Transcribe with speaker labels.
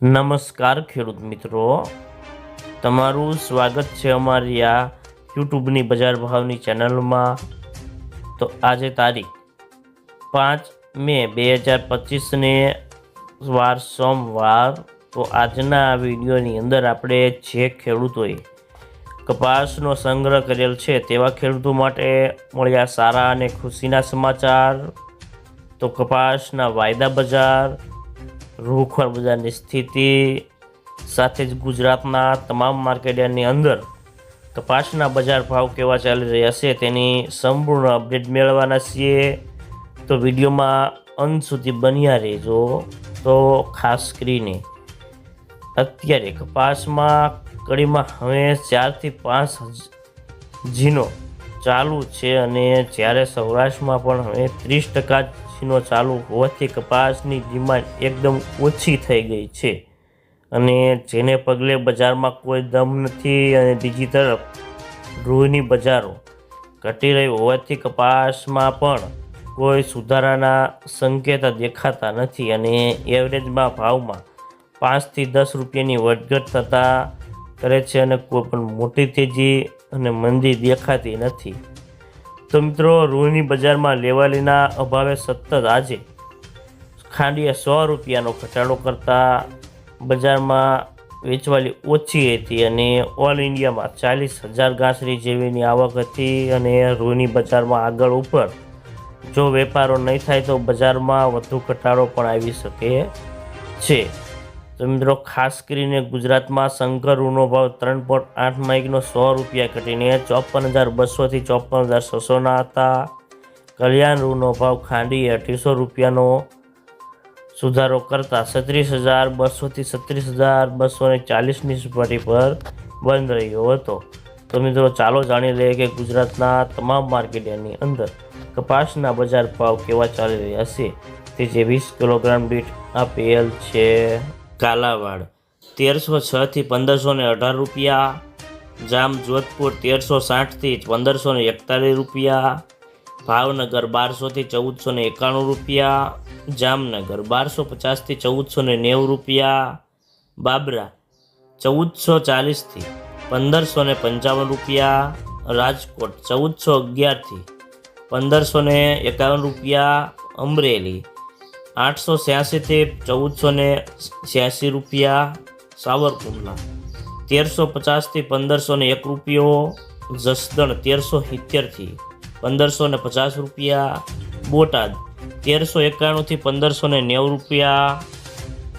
Speaker 1: નમસ્કાર ખેડૂત મિત્રો, તમારું સ્વાગત છે અમારી આ યુટ્યુબની બજાર ભાવની ચેનલમાં। તો આજે તારીખ 5 મે 2025ને વાર સોમવાર। તો આજના આ વિડીયોની અંદર આપણે જે ખેડૂતોએ કપાસનો સંગ્રહ કરેલ છે તેવા ખેડૂતો માટે મળ્યા સારા અને ખુશીના સમાચાર। તો કપાસના વાયદા બજાર, રોકડ બજારની સ્થિતિ સાથે જ ગુજરાતના તમામ માર્કેટની અંદર કપાસના બજાર ભાવ કેવા ચાલી રહ્યા છે તેની સંપૂર્ણ અપડેટ મેળવવાના છીએ। તો વિડીયોમાં અંત સુધી બન્યા રહેજો। તો ખાસ કરીને અત્યારે કપાસમાં કડીમાં હવે 4 થી 5 જીનો ચાલુ છે અને જ્યારે સૌરાષ્ટ્રમાં પણ હવે 30% જીનો ચાલુ હોવાથી કપાસની ડિમાન્ડ એકદમ ઓછી થઈ ગઈ છે અને જેને પગલે બજારમાં કોઈ દમ નથી। અને બીજી તરફ રૂની બજારો ઘટી રહી હોવાથી કપાસમાં પણ કોઈ સુધારાના સંકેત દેખાતા નથી અને એવરેજમાં ભાવમાં 5 થી 10 રૂપિયાની વધઘટ થતા કરે છે અને કોઈ પણ મોટી તેજી અને મંદી દેખાતી નથી। તો મિત્રો, રૂની બજારમાં લેવાલીના અભાવે સતત આજે ખાંડીએ 100 રૂપિયાનો ઘટાડો કરતા બજારમાં વેચવાલી ઓછી હતી અને ઓલ ઇન્ડિયામાં 40,000 ગાંસડી જેવીની આવક હતી અને રૂની બજારમાં આગળ ઉપર જો વેપારો નહીં થાય તો બજારમાં વધુ ઘટાડો પણ આવી શકે છે। તો મિત્રો, ખાસ કરીને ગુજરાતમાં શંકર રૂનો ભાવ 3.8 માઇકનો 100 રૂપિયા ઘટીને 54,200 થી 54,600ના હતા। કલ્યાણ રૂનો ભાવ ખાંડીએ 2800 રૂપિયાનો સુધારો કરતા 36,200 થી 36,240ની સપાટી પર બંધ રહ્યો હતો। તો મિત્રો, ચાલો જાણી લઈએ કે ગુજરાતના તમામ માર્કેટની અંદર કપાસના બજાર ભાવ કેવા ચાલી રહ્યા છે। તે જે 20 કિલોગ્રામ દીઠ આપેલ છે। કાલાવાડ 1306 થી 1518 રૂપિયા, જામ જોધપુર 1360 થી 1541 રૂપિયા, ભાવનગર 1200 થી 1491 રૂપિયા, જામનગર 1250 થી 1490 રૂપિયા, બાબરા 1440 થી 1555 રૂપિયા, રાજકોટ 1411 થી 1551 રૂપિયા, અમરેલી 886 થી 1486 રૂપિયા, સાવરકુંડલા 1350 થી 1501 રૂપિયો, જસદણ 1370 થી 1550 રૂપિયા, બોટાદ 1391 થી 1590 રૂપિયા,